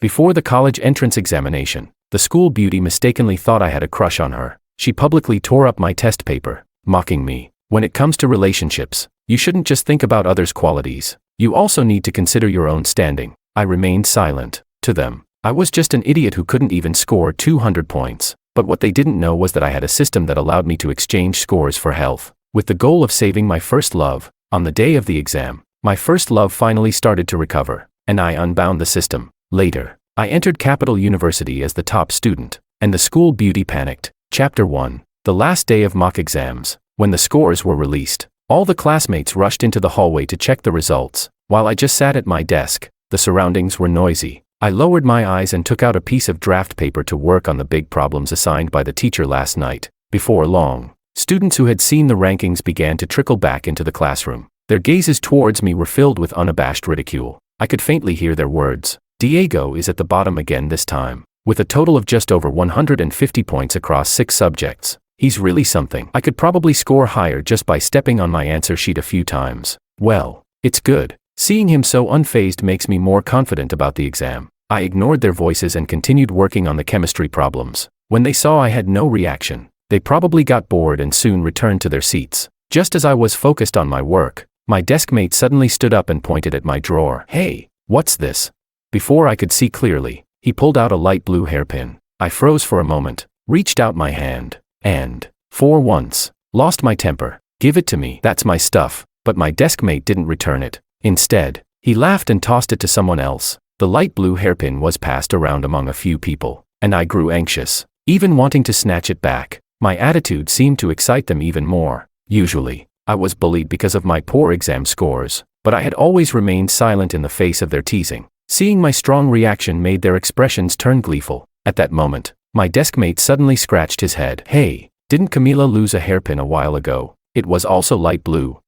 Before the college entrance examination, the school beauty mistakenly thought I had a crush on her. She publicly tore up my test paper, mocking me. When it comes to relationships, you shouldn't just think about others' qualities. You also need to consider your own standing. I remained silent. To them, I was just an idiot who couldn't even score 200 points. But what they didn't know was that I had a system that allowed me to exchange scores for health, with the goal of saving my first love. On the day of the exam, my first love finally started to recover, and I unbound the system. Later, I entered Capital University as the top student, and the school beauty panicked. Chapter 1. The last day of mock exams. When the scores were released, all the classmates rushed into the hallway to check the results. While I just sat at my desk, the surroundings were noisy. I lowered my eyes and took out a piece of draft paper to work on the big problems assigned by the teacher last night. Before long, students who had seen the rankings began to trickle back into the classroom. Their gazes towards me were filled with unabashed ridicule. I could faintly hear their words. Diego is at the bottom again this time, with a total of just over 150 points across 6 subjects. He's really something. I could probably score higher just by stepping on my answer sheet a few times. Well, it's good. Seeing him so unfazed makes me more confident about the exam. I ignored their voices and continued working on the chemistry problems. When they saw I had no reaction, they probably got bored and soon returned to their seats. Just as I was focused on my work, my desk mate suddenly stood up and pointed at my drawer. "Hey, what's this?" Before I could see clearly, he pulled out a light blue hairpin. I froze for a moment, reached out my hand, and, for once, lost my temper. "Give it to me, that's my stuff." But my desk mate didn't return it. Instead, he laughed and tossed it to someone else. The light blue hairpin was passed around among a few people, and I grew anxious, even wanting to snatch it back. My attitude seemed to excite them even more. Usually, I was bullied because of my poor exam scores, but I had always remained silent in the face of their teasing. Seeing my strong reaction made their expressions turn gleeful. At that moment, my desk mate suddenly scratched his head. "Hey, didn't Camila lose a hairpin a while ago? It was also light blue.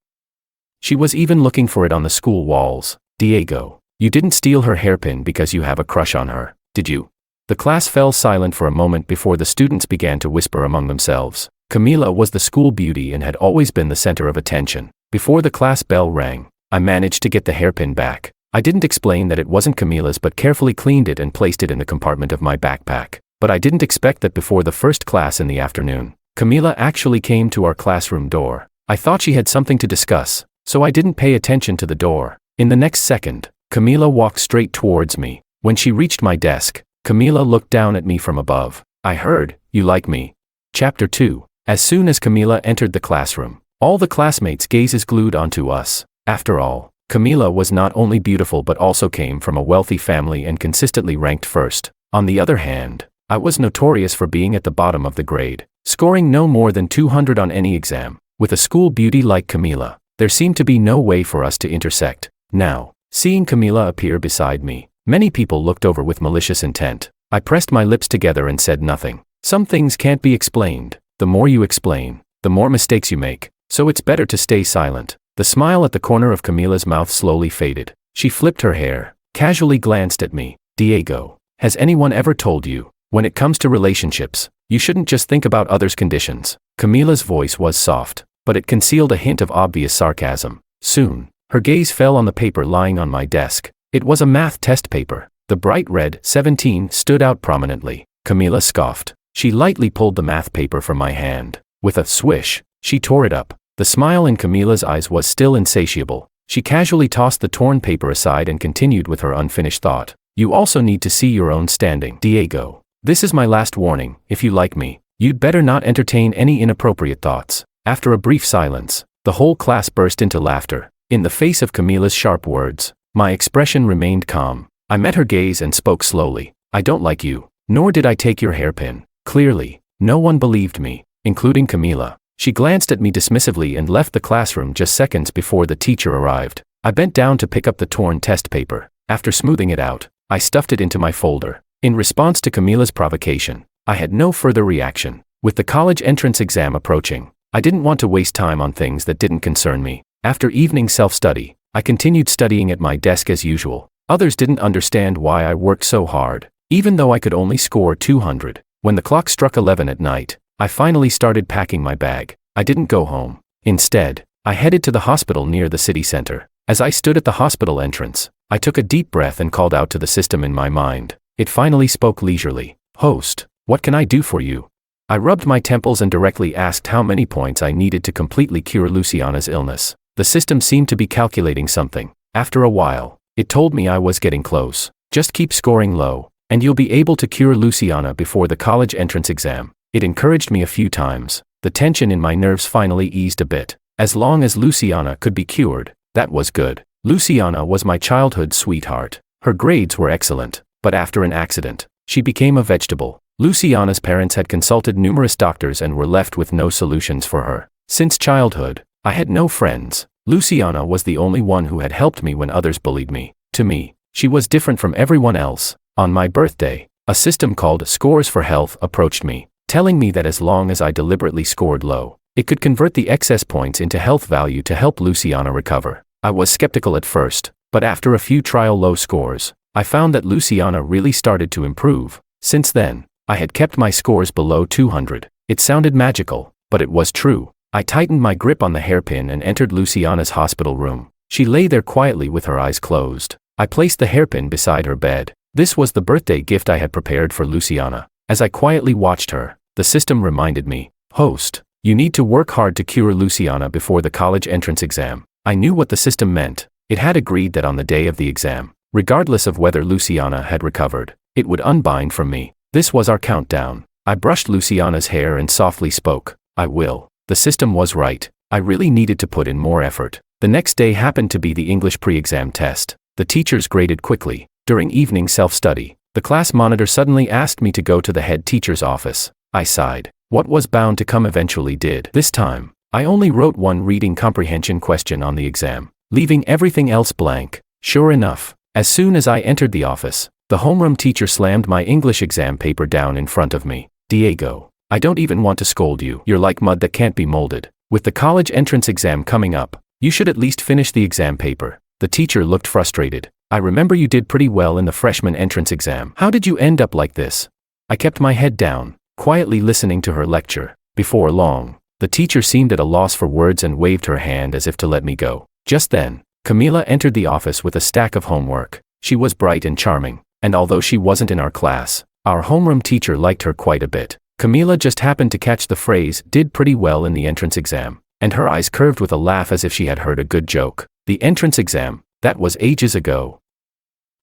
She was even looking for it on the school walls." "Diego, you didn't steal her hairpin because you have a crush on her, did you?" The class fell silent for a moment before the students began to whisper among themselves. Camila was the school beauty and had always been the center of attention. Before the class bell rang, I managed to get the hairpin back. I didn't explain that it wasn't Camila's but carefully cleaned it and placed it in the compartment of my backpack. But I didn't expect that before the first class in the afternoon, Camila actually came to our classroom door. I thought she had something to discuss, so I didn't pay attention to the door. In the next second, Camila walked straight towards me. When she reached my desk, Camila looked down at me from above. "I heard, you like me." Chapter 2. As soon as Camila entered the classroom, all the classmates' gazes glued onto us. After all, Camila was not only beautiful but also came from a wealthy family and consistently ranked first. On the other hand, I was notorious for being at the bottom of the grade, scoring no more than 200 on any exam. With a school beauty like Camila, there seemed to be no way for us to intersect. Now, seeing Camila appear beside me, many people looked over with malicious intent. I pressed my lips together and said nothing. Some things can't be explained. The more you explain, the more mistakes you make, so it's better to stay silent. The smile at the corner of Camila's mouth slowly faded. She flipped her hair, casually glanced at me. "Diego, has anyone ever told you, when it comes to relationships, you shouldn't just think about others' conditions?" Camila's voice was soft, but it concealed a hint of obvious sarcasm. Soon, her gaze fell on the paper lying on my desk. It was a math test paper. The bright red 17 stood out prominently. Camila scoffed. She lightly pulled the math paper from my hand. With a swish, she tore it up. The smile in Camila's eyes was still insatiable. She casually tossed the torn paper aside and continued with her unfinished thought. "You also need to see your own standing. Diego, this is my last warning. If you like me, you'd better not entertain any inappropriate thoughts." After a brief silence, the whole class burst into laughter. In the face of Camila's sharp words, my expression remained calm. I met her gaze and spoke slowly. "I don't like you, nor did I take your hairpin." Clearly, no one believed me, including Camila. She glanced at me dismissively and left the classroom just seconds before the teacher arrived. I bent down to pick up the torn test paper. After smoothing it out, I stuffed it into my folder. In response to Camila's provocation, I had no further reaction. With the college entrance exam approaching, I didn't want to waste time on things that didn't concern me. After evening self-study, I continued studying at my desk as usual. Others didn't understand why I worked so hard, even though I could only score 200. When the clock struck 11 at night, I finally started packing my bag. I didn't go home. Instead, I headed to the hospital near the city center. As I stood at the hospital entrance, I took a deep breath and called out to the system in my mind. It finally spoke leisurely. "Host, what can I do for you?" I rubbed my temples and directly asked how many points I needed to completely cure Luciana's illness. The system seemed to be calculating something. After a while, it told me I was getting close. "Just keep scoring low, and you'll be able to cure Luciana before the college entrance exam." It encouraged me a few times. The tension in my nerves finally eased a bit. As long as Luciana could be cured, that was good. Luciana was my childhood sweetheart. Her grades were excellent, but after an accident, she became a vegetable. Luciana's parents had consulted numerous doctors and were left with no solutions for her. Since childhood, I had no friends. Luciana was the only one who had helped me when others bullied me. To me, she was different from everyone else. On my birthday, a system called Scores for Health approached me, telling me that as long as I deliberately scored low, it could convert the excess points into health value to help Luciana recover. I was skeptical at first, but after a few trial low scores, I found that Luciana really started to improve. Since then, I had kept my scores below 200. It sounded magical, but it was true. I tightened my grip on the hairpin and entered Luciana's hospital room. She lay there quietly with her eyes closed. I placed the hairpin beside her bed. This was the birthday gift I had prepared for Luciana. As I quietly watched her, the system reminded me, "Host, you need to work hard to cure Luciana before the college entrance exam." I knew what the system meant. It had agreed that on the day of the exam, regardless of whether Luciana had recovered, it would unbind from me. This was our countdown. I brushed Luciana's hair and softly spoke, "I will." The system was right. I really needed to put in more effort. The next day happened to be the English pre-exam test. The teachers graded quickly. During evening self-study, the class monitor suddenly asked me to go to the head teacher's office. I sighed. What was bound to come eventually did. This time, I only wrote one reading comprehension question on the exam, leaving everything else blank. Sure enough, as soon as I entered the office, the homeroom teacher slammed my English exam paper down in front of me. "Diego, I don't even want to scold you. You're like mud that can't be molded. With the college entrance exam coming up, you should at least finish the exam paper." The teacher looked frustrated. "I remember you did pretty well in the freshman entrance exam. How did you end up like this?" I kept my head down, quietly listening to her lecture. Before long, the teacher seemed at a loss for words and waved her hand as if to let me go. Just then, Camila entered the office with a stack of homework. She was bright and charming, and although she wasn't in our class, our homeroom teacher liked her quite a bit. Camila just happened to catch the phrase, "did pretty well in the entrance exam," and her eyes curved with a laugh as if she had heard a good joke. The entrance exam, that was ages ago.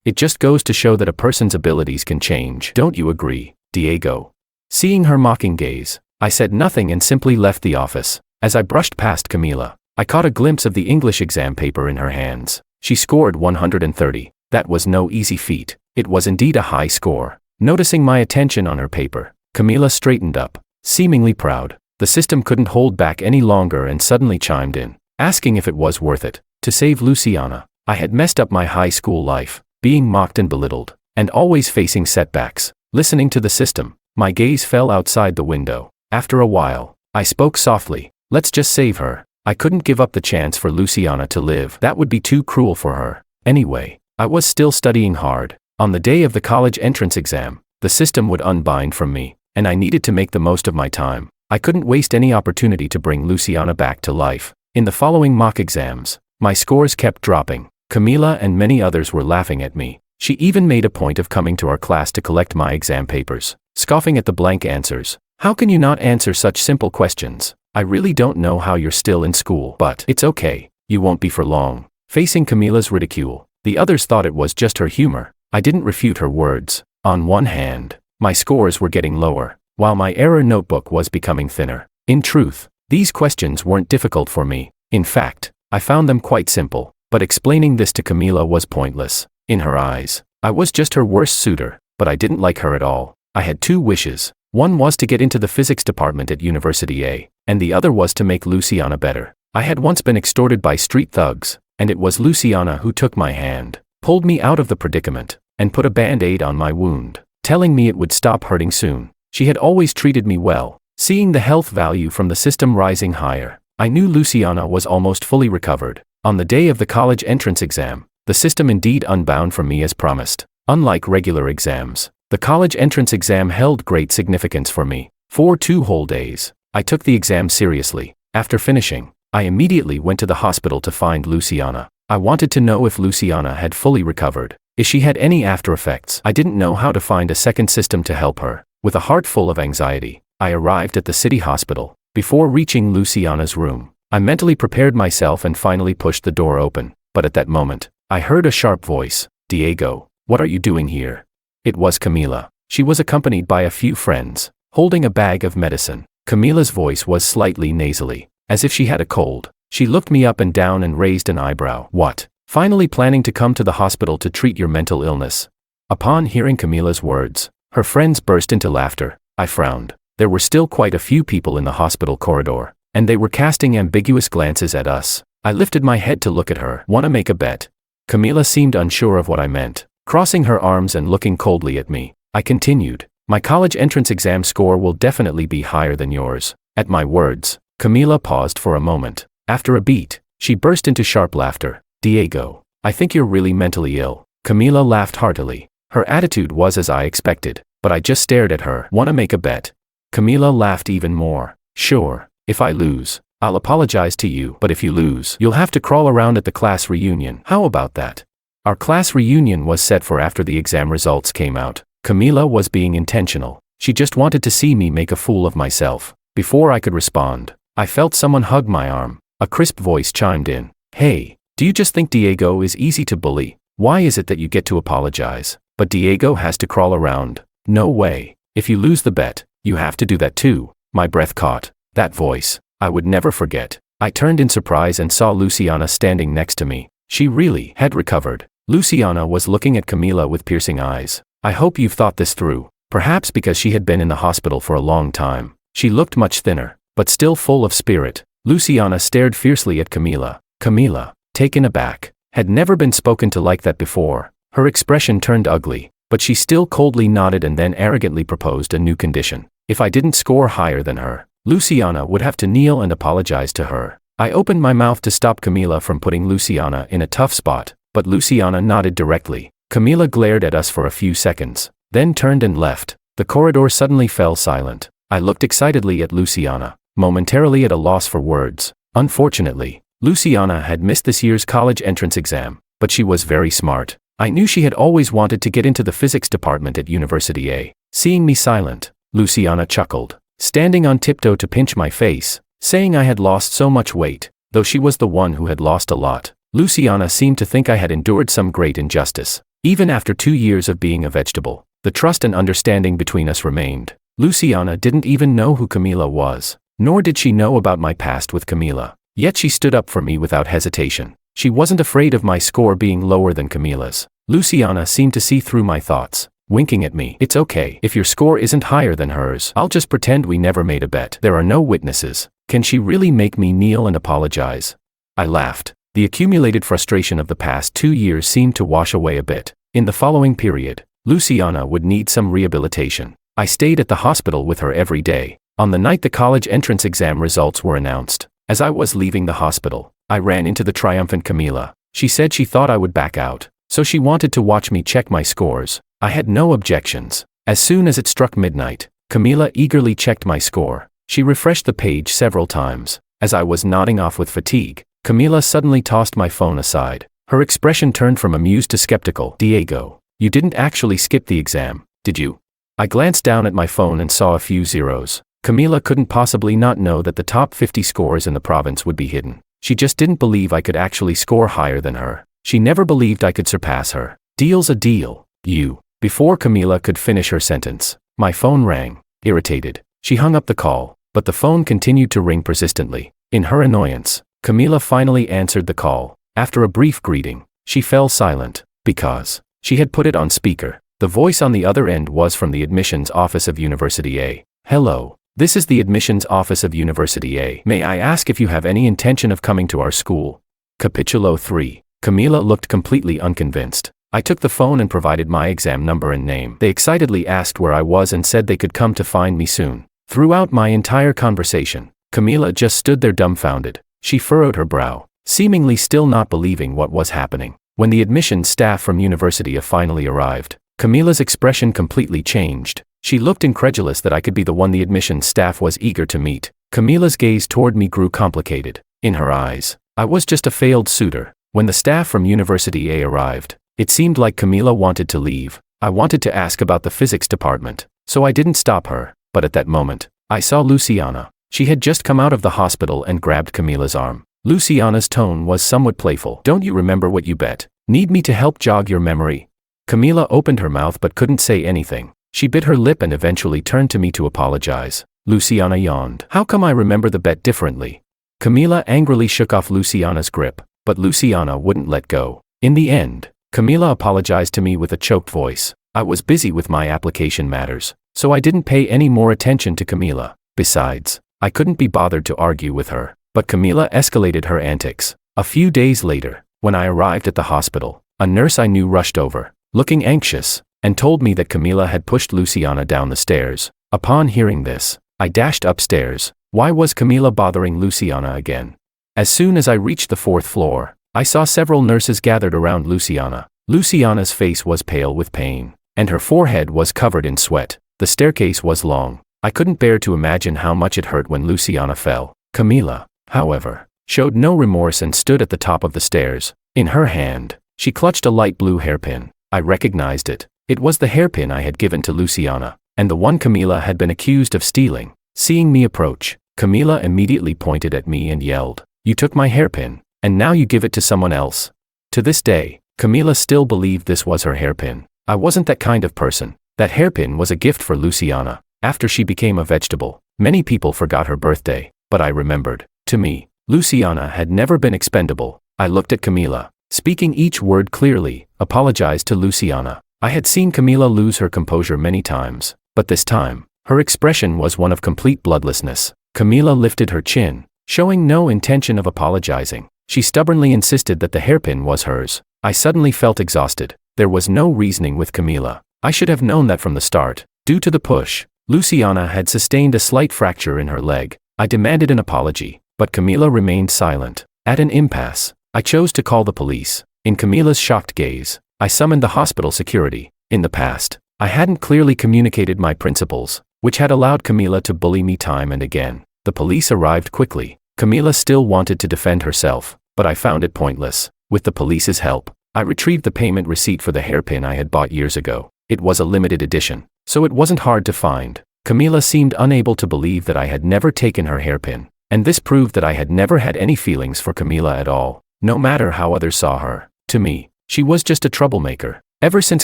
It just goes to show that a person's abilities can change. Don't you agree, Diego? Seeing her mocking gaze, I said nothing and simply left the office. As I brushed past Camila, I caught a glimpse of the English exam paper in her hands. She scored 130. That was no easy feat. It was indeed a high score. Noticing my attention on her paper, Camila straightened up, seemingly proud. The system couldn't hold back any longer and suddenly chimed in, asking if it was worth it to save Luciana. I had messed up my high school life, being mocked and belittled, and always facing setbacks. Listening to the system, my gaze fell outside the window. After a while, I spoke softly, "Let's just save her. I couldn't give up the chance for Luciana to live. That would be too cruel for her." Anyway, I was still studying hard. On the day of the college entrance exam, the system would unbind from me, and I needed to make the most of my time. I couldn't waste any opportunity to bring Luciana back to life. In the following mock exams, my scores kept dropping. Camila and many others were laughing at me. She even made a point of coming to our class to collect my exam papers, scoffing at the blank answers. "How can you not answer such simple questions? I really don't know how you're still in school, but it's okay, you won't be for long." Facing Camila's ridicule, the others thought it was just her humor. I didn't refute her words. On one hand, my scores were getting lower, while my error notebook was becoming thinner. In truth, these questions weren't difficult for me. In fact, I found them quite simple, but explaining this to Camila was pointless. In her eyes, I was just her worst suitor, but I didn't like her at all. I had two wishes. One was to get into the physics department at University A, and the other was to make Luciana better. I had once been extorted by street thugs, and it was Luciana who took my hand, pulled me out of the predicament, and put a band-aid on my wound, telling me it would stop hurting soon. She had always treated me well. Seeing the health value from the system rising higher, I knew Luciana was almost fully recovered. On the day of the college entrance exam, the system indeed unbound from me as promised. Unlike regular exams, the college entrance exam held great significance for me. For 2 whole days, I took the exam seriously. After finishing, I immediately went to the hospital to find Luciana. I wanted to know if Luciana had fully recovered. if she had any after effects. I didn't know how to find a second system to help her. With a heart full of anxiety, I arrived at the city hospital. Before reaching Luciana's room, I mentally prepared myself and finally pushed the door open. But at that moment, I heard a sharp voice. Diego, what are you doing here? It was Camila. She was accompanied by a few friends, holding a bag of medicine. Camila's voice was slightly nasally, as if she had a cold. She looked me up and down and raised an eyebrow. What? Finally planning to come to the hospital to treat your mental illness? Upon hearing Camila's words, her friends burst into laughter. I frowned. There were still quite a few people in the hospital corridor, and they were casting ambiguous glances at us. I lifted my head to look at her. Wanna make a bet? Camila seemed unsure of what I meant, crossing her arms and looking coldly at me. I continued. My college entrance exam score will definitely be higher than yours. At my words, Camila paused for a moment. After a beat, she burst into sharp laughter. Diego, I think you're really mentally ill. Camila laughed heartily. Her attitude was as I expected, but I just stared at her. Wanna make a bet? Camila laughed even more. Sure, if I lose, I'll apologize to you, but if you lose, you'll have to crawl around at the class reunion. How about that? Our class reunion was set for after the exam results came out. Camila was being intentional. She just wanted to see me make a fool of myself. Before I could respond, I felt someone hug my arm. A crisp voice chimed in. Hey, do you just think Diego is easy to bully? Why is it that you get to apologize, but Diego has to crawl around? No way. If you lose the bet, you have to do that too. My breath caught. That voice, I would never forget. I turned in surprise and saw Luciana standing next to me. She really had recovered. Luciana was looking at Camila with piercing eyes. I hope you've thought this through. Perhaps because she had been in the hospital for a long time. She looked much thinner, but still full of spirit. Luciana stared fiercely at Camila. Camila, taken aback, had never been spoken to like that before. Her expression turned ugly, but she still coldly nodded and then arrogantly proposed a new condition. If I didn't score higher than her, Luciana would have to kneel and apologize to her. I opened my mouth to stop Camila from putting Luciana in a tough spot, but Luciana nodded directly. Camila glared at us for a few seconds, then turned and left. The corridor suddenly fell silent. I looked excitedly at Luciana, momentarily at a loss for words. Unfortunately, Luciana had missed this year's college entrance exam, but she was very smart. I knew she had always wanted to get into the physics department at University A. Seeing me silent, Luciana chuckled, standing on tiptoe to pinch my face, saying I had lost so much weight, though she was the one who had lost a lot. Luciana seemed to think I had endured some great injustice. Even after 2 years of being a vegetable, the trust and understanding between us remained. Luciana didn't even know who Camila was, nor did she know about my past with Camila. Yet she stood up for me without hesitation. She wasn't afraid of my score being lower than Camila's. Luciana seemed to see through my thoughts, winking at me. It's okay. If your score isn't higher than hers, I'll just pretend we never made a bet. There are no witnesses. Can she really make me kneel and apologize? I laughed. The accumulated frustration of the past 2 years seemed to wash away a bit. In the following period, Luciana would need some rehabilitation. I stayed at the hospital with her every day. On the night the college entrance exam results were announced, as I was leaving the hospital, I ran into the triumphant Camila. She said she thought I would back out, so she wanted to watch me check my scores. I had no objections. As soon as it struck midnight, Camila eagerly checked my score. She refreshed the page several times. As I was nodding off with fatigue, Camila suddenly tossed my phone aside. Her expression turned from amused to skeptical. Diego, you didn't actually skip the exam, did you? I glanced down at my phone and saw a few zeros. Camila couldn't possibly not know that the top 50 scores in the province would be hidden. She just didn't believe I could actually score higher than her. She never believed I could surpass her. Deal's a deal. You. Before Camila could finish her sentence, my phone rang. Irritated, she hung up the call, but the phone continued to ring persistently. In her annoyance, Camila finally answered the call. After a brief greeting, she fell silent, because she had put it on speaker. The voice on the other end was from the admissions office of University A. Hello, this is the admissions office of University A. May I ask if you have any intention of coming to our school? Capitulo 3. Camila looked completely unconvinced. I took the phone and provided my exam number and name. They excitedly asked where I was and said they could come to find me soon. Throughout my entire conversation, Camila just stood there dumbfounded. She furrowed her brow, seemingly still not believing what was happening. When the admissions staff from University A finally arrived, Camila's expression completely changed. She looked incredulous that I could be the one the admissions staff was eager to meet. Camila's gaze toward me grew complicated. In her eyes, I was just a failed suitor. When the staff from University A arrived, It seemed like Camila wanted to leave. I wanted to ask about the physics department, so I didn't stop her, but at that moment, I saw Luciana. She had just come out of the hospital and grabbed Camila's arm. Luciana's tone was somewhat playful. "Don't you remember what you bet? Need me to help jog your memory?" Camila opened her mouth but couldn't say anything. She bit her lip and eventually turned to me to apologize. Luciana yawned. "How come I remember the bet differently?" Camila angrily shook off Luciana's grip, but Luciana wouldn't let go. In the end, Camila apologized to me with a choked voice. I was busy with my application matters, so I didn't pay any more attention to Camila. Besides, I couldn't be bothered to argue with her. But Camila escalated her antics. A few days later, when I arrived at the hospital, a nurse I knew rushed over, looking anxious, and told me that Camila had pushed Luciana down the stairs. Upon hearing this, I dashed upstairs. Why was Camila bothering Luciana again? As soon as I reached the 4th floor, I saw several nurses gathered around Luciana. Luciana's face was pale with pain, and her forehead was covered in sweat. The staircase was long. I couldn't bear to imagine how much it hurt when Luciana fell. Camila, however, showed no remorse and stood at the top of the stairs. In her hand, she clutched a light blue hairpin. I recognized it. It was the hairpin I had given to Luciana, and the one Camila had been accused of stealing. Seeing me approach, Camila immediately pointed at me and yelled, "You took my hairpin, and now you give it to someone else." To this day, Camila still believed this was her hairpin. I wasn't that kind of person. That hairpin was a gift for Luciana. After she became a vegetable, many people forgot her birthday, but I remembered. To me, Luciana had never been expendable. I looked at Camila, speaking each word clearly, apologized to Luciana. I had seen Camila lose her composure many times, but this time, her expression was one of complete bloodlessness. Camila lifted her chin, showing no intention of apologizing. She stubbornly insisted that the hairpin was hers. I suddenly felt exhausted. There was no reasoning with Camila. I should have known that from the start. Due to the push, Luciana had sustained a slight fracture in her leg. I demanded an apology, but Camila remained silent. At an impasse, I chose to call the police. In Camila's shocked gaze, I summoned the hospital security. In the past, I hadn't clearly communicated my principles, which had allowed Camila to bully me time and again. The police arrived quickly. Camila still wanted to defend herself, but I found it pointless. With the police's help, I retrieved the payment receipt for the hairpin I had bought years ago. It was a limited edition, so it wasn't hard to find. Camila seemed unable to believe that I had never taken her hairpin, and this proved that I had never had any feelings for Camila at all, no matter how others saw her. To me, she was just a troublemaker. Ever since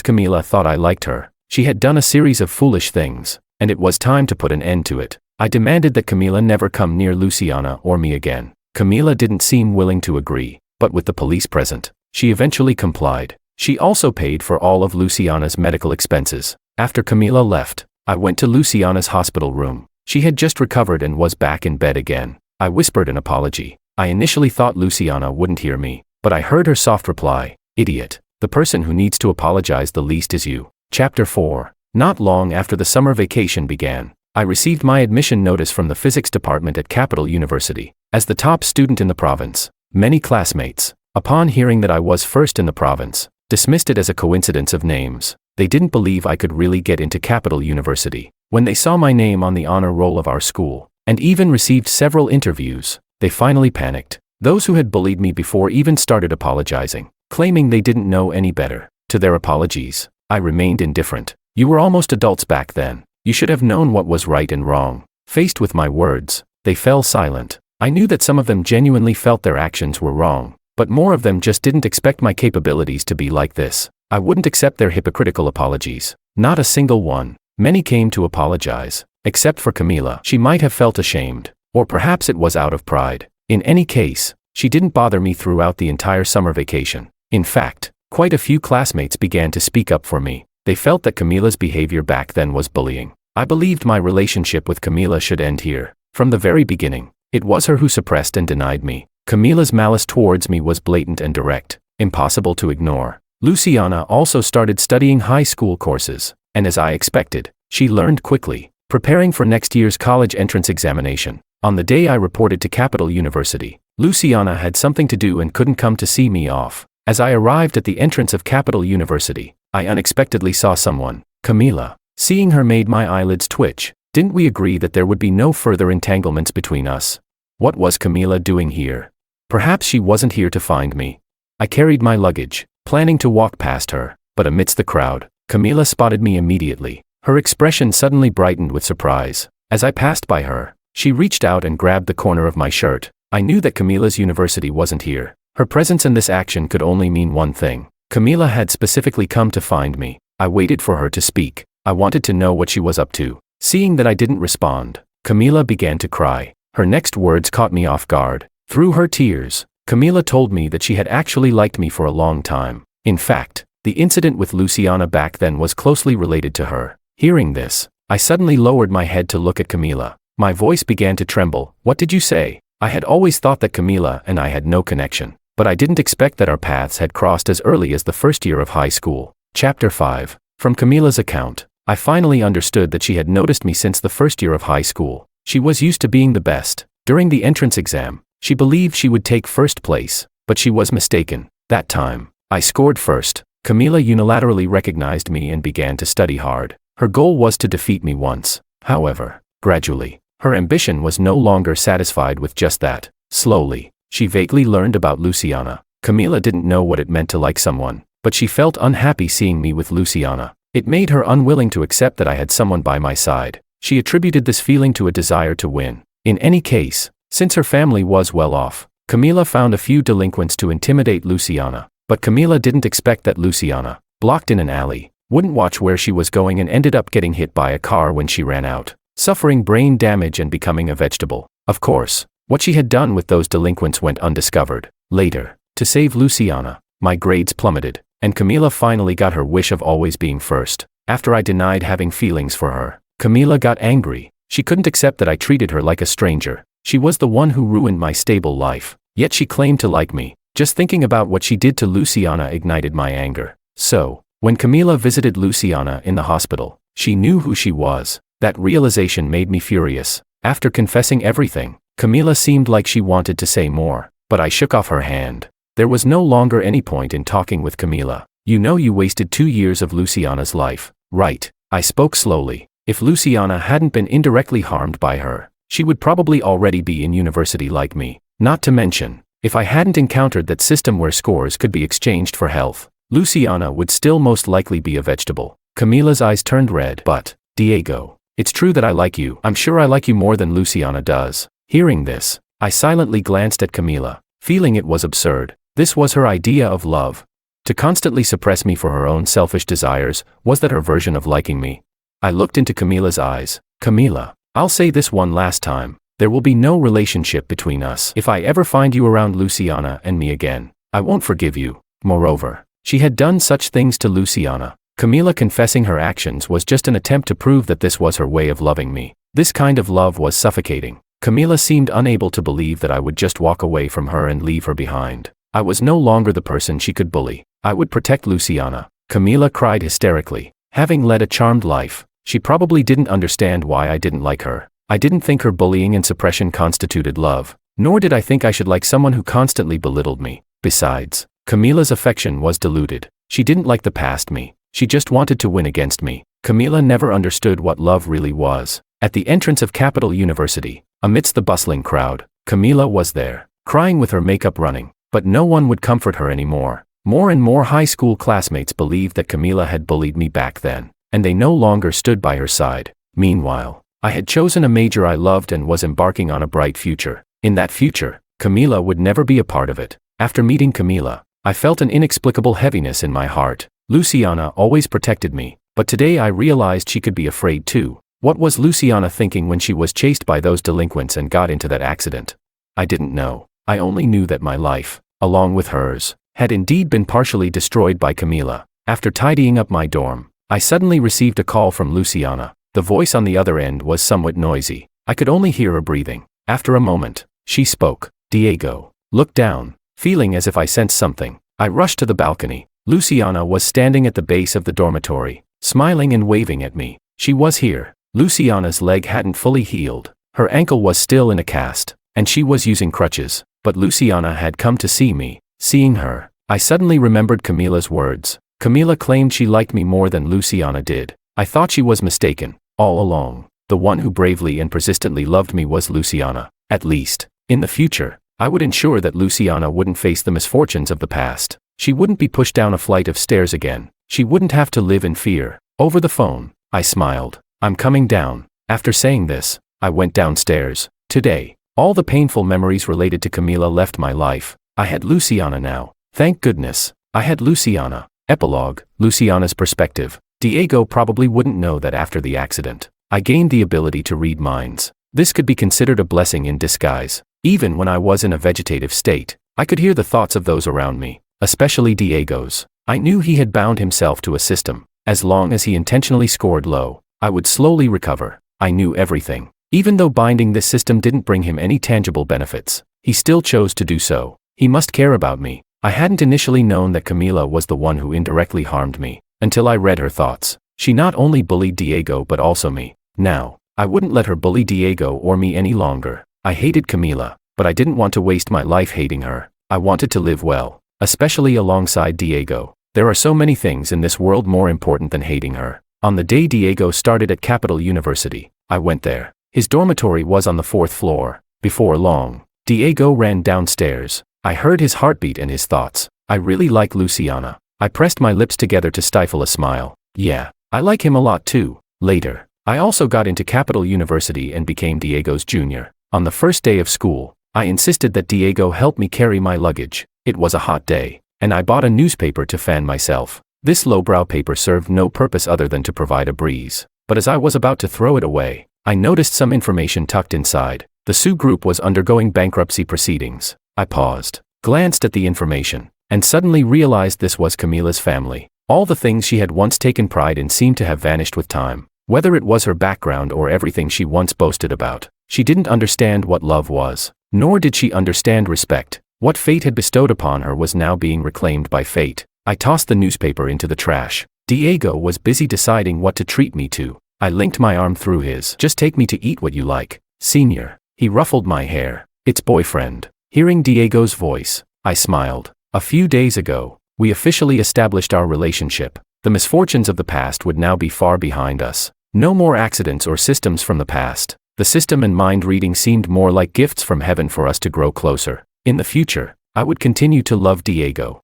Camila thought I liked her, she had done a series of foolish things, and it was time to put an end to it. I demanded that Camila never come near Luciana or me again. Camila didn't seem willing to agree, but with the police present, she eventually complied. She also paid for all of Luciana's medical expenses. After Camila left, I went to Luciana's hospital room. She had just recovered and was back in bed again. I whispered an apology. I initially thought Luciana wouldn't hear me, but I heard her soft reply, "Idiot. The person who needs to apologize the least is you." Chapter 4. Not long after the summer vacation began, I received my admission notice from the physics department at Capital University. As the top student in the province, many classmates, upon hearing that I was first in the province, dismissed it as a coincidence of names. They didn't believe I could really get into Capital University. When they saw my name on the honor roll of our school, and even received several interviews, they finally panicked. Those who had bullied me before even started apologizing, claiming they didn't know any better. To their apologies, I remained indifferent. "You were almost adults back then. You should have known what was right and wrong." Faced with my words, they fell silent. I knew that some of them genuinely felt their actions were wrong, but more of them just didn't expect my capabilities to be like this. I wouldn't accept their hypocritical apologies. Not a single one. Many came to apologize, except for Camila. She might have felt ashamed, or perhaps it was out of pride. In any case, she didn't bother me throughout the entire summer vacation. In fact, quite a few classmates began to speak up for me. They felt that Camila's behavior back then was bullying. I believed my relationship with Camila should end here. From the very beginning, it was her who suppressed and denied me. Camila's malice towards me was blatant and direct, impossible to ignore. Luciana also started studying high school courses, and as I expected, she learned quickly, preparing for next year's college entrance examination. On the day I reported to Capital University, Luciana had something to do and couldn't come to see me off. As I arrived at the entrance of Capital University, I unexpectedly saw someone. Camila. Seeing her made my eyelids twitch. Didn't we agree that there would be no further entanglements between us? What was Camila doing here? Perhaps she wasn't here to find me. I carried my luggage, planning to walk past her, but amidst the crowd, Camila spotted me immediately. Her expression suddenly brightened with surprise. As I passed by her, she reached out and grabbed the corner of my shirt. I knew that Camila's university wasn't here. Her presence in this action could only mean one thing. Camila had specifically come to find me. I waited for her to speak. I wanted to know what she was up to. Seeing that I didn't respond, Camila began to cry. Her next words caught me off guard. Through her tears, Camila told me that she had actually liked me for a long time. In fact, the incident with Luciana back then was closely related to her. Hearing this, I suddenly lowered my head to look at Camila. My voice began to tremble. What did you say? I had always thought that Camila and I had no connection, but I didn't expect that our paths had crossed as early as the first year of high school. Chapter 5. From Camila's account, I finally understood that she had noticed me since the first year of high school. She was used to being the best. During the entrance exam, she believed she would take first place, but she was mistaken. That time, I scored first. Camila unilaterally recognized me and began to study hard. Her goal was to defeat me once. However, gradually, her ambition was no longer satisfied with just that. Slowly, she vaguely learned about Luciana. Camila didn't know what it meant to like someone, but she felt unhappy seeing me with Luciana. It made her unwilling to accept that I had someone by my side. She attributed this feeling to a desire to win. In any case, since her family was well off, Camila found a few delinquents to intimidate Luciana. But Camila didn't expect that Luciana, blocked in an alley, wouldn't watch where she was going and ended up getting hit by a car when she ran out, suffering brain damage and becoming a vegetable. Of course, what she had done with those delinquents went undiscovered. Later, to save Luciana, my grades plummeted, and Camila finally got her wish of always being first. After I denied having feelings for her, Camila got angry. She couldn't accept that I treated her like a stranger. She was the one who ruined my stable life, yet she claimed to like me. Just thinking about what she did to Luciana ignited my anger. So, when Camila visited Luciana in the hospital, she knew who she was. That realization made me furious. After confessing everything, Camila seemed like she wanted to say more, but I shook off her hand. There was no longer any point in talking with Camila. You know you wasted 2 years of Luciana's life, right? I spoke slowly. If Luciana hadn't been indirectly harmed by her, she would probably already be in university like me. Not to mention, if I hadn't encountered that system where scores could be exchanged for health, Luciana would still most likely be a vegetable. Camila's eyes turned red. But, Diego, it's true that I like you. I'm sure I like you more than Luciana does. Hearing this, I silently glanced at Camila, feeling it was absurd. This was her idea of love. To constantly suppress me for her own selfish desires, was that her version of liking me? I looked into Camila's eyes. Camila, I'll say this one last time. There will be no relationship between us. If I ever find you around Luciana and me again, I won't forgive you. Moreover, she had done such things to Luciana. Camila confessing her actions was just an attempt to prove that this was her way of loving me. This kind of love was suffocating. Camila seemed unable to believe that I would just walk away from her and leave her behind. I was no longer the person she could bully. I would protect Luciana. Camila cried hysterically. Having led a charmed life, she probably didn't understand why I didn't like her. I didn't think her bullying and suppression constituted love, nor did I think I should like someone who constantly belittled me. Besides, Camila's affection was diluted. She didn't like the past me. She just wanted to win against me. Camila never understood what love really was. At the entrance of Capital University, amidst the bustling crowd, Camila was there, crying with her makeup running. But no one would comfort her anymore. More and more high school classmates believed that Camila had bullied me back then, and they no longer stood by her side. Meanwhile, I had chosen a major I loved and was embarking on a bright future. In that future, Camila would never be a part of it. After meeting Camila, I felt an inexplicable heaviness in my heart. Luciana always protected me, but today I realized she could be afraid too. What was Luciana thinking when she was chased by those delinquents and got into that accident? I didn't know. I only knew that my life, along with hers, had indeed been partially destroyed by Camila. After tidying up my dorm, I suddenly received a call from Luciana. The voice on the other end was somewhat noisy. I could only hear her breathing. After a moment, she spoke. Diego, look down. Feeling as if I sensed something, I rushed to the balcony. Luciana was standing at the base of the dormitory, smiling and waving at me. She was here. Luciana's leg hadn't fully healed. Her ankle was still in a cast, and she was using crutches. But Luciana had come to see me. Seeing her, I suddenly remembered Camila's words. Camila claimed she liked me more than Luciana did. I thought she was mistaken. All along, the one who bravely and persistently loved me was Luciana. At least, in the future, I would ensure that Luciana wouldn't face the misfortunes of the past. She wouldn't be pushed down a flight of stairs again. She wouldn't have to live in fear. Over the phone, I smiled. I'm coming down. After saying this, I went downstairs. Today, all the painful memories related to Camila left my life. I had Luciana now. Thank goodness. I had Luciana. Epilogue, Luciana's perspective. Diego probably wouldn't know that after the accident, I gained the ability to read minds. This could be considered a blessing in disguise. Even when I was in a vegetative state, I could hear the thoughts of those around me, especially Diego's. I knew he had bound himself to a system. As long as he intentionally scored low, I would slowly recover. I knew everything. Even though binding this system didn't bring him any tangible benefits, he still chose to do so. He must care about me. I hadn't initially known that Camila was the one who indirectly harmed me, until I read her thoughts. She not only bullied Diego but also me. Now, I wouldn't let her bully Diego or me any longer. I hated Camila, but I didn't want to waste my life hating her. I wanted to live well, especially alongside Diego. There are so many things in this world more important than hating her. On the day Diego started at Capital University, I went there. His dormitory was on the 4th floor. Before long, Diego ran downstairs. I heard his heartbeat and his thoughts. I really like Luciana. I pressed my lips together to stifle a smile. Yeah, I like him a lot too. Later, I also got into Capital University and became Diego's junior. On the first day of school, I insisted that Diego help me carry my luggage. It was a hot day, and I bought a newspaper to fan myself. This lowbrow paper served no purpose other than to provide a breeze. But as I was about to throw it away, I noticed some information tucked inside. The Sioux Group was undergoing bankruptcy proceedings. I paused, glanced at the information, and suddenly realized this was Camila's family. All the things she had once taken pride in seemed to have vanished with time. Whether it was her background or everything she once boasted about, she didn't understand what love was, nor did she understand respect. What fate had bestowed upon her was now being reclaimed by fate. I tossed the newspaper into the trash. Diego was busy deciding what to treat me to. I linked my arm through his. Just take me to eat what you like, senior. He ruffled my hair. It's boyfriend. Hearing Diego's voice, I smiled. A few days ago, we officially established our relationship. The misfortunes of the past would now be far behind us. No more accidents or systems from the past. The system and mind reading seemed more like gifts from heaven for us to grow closer. In the future, I would continue to love Diego,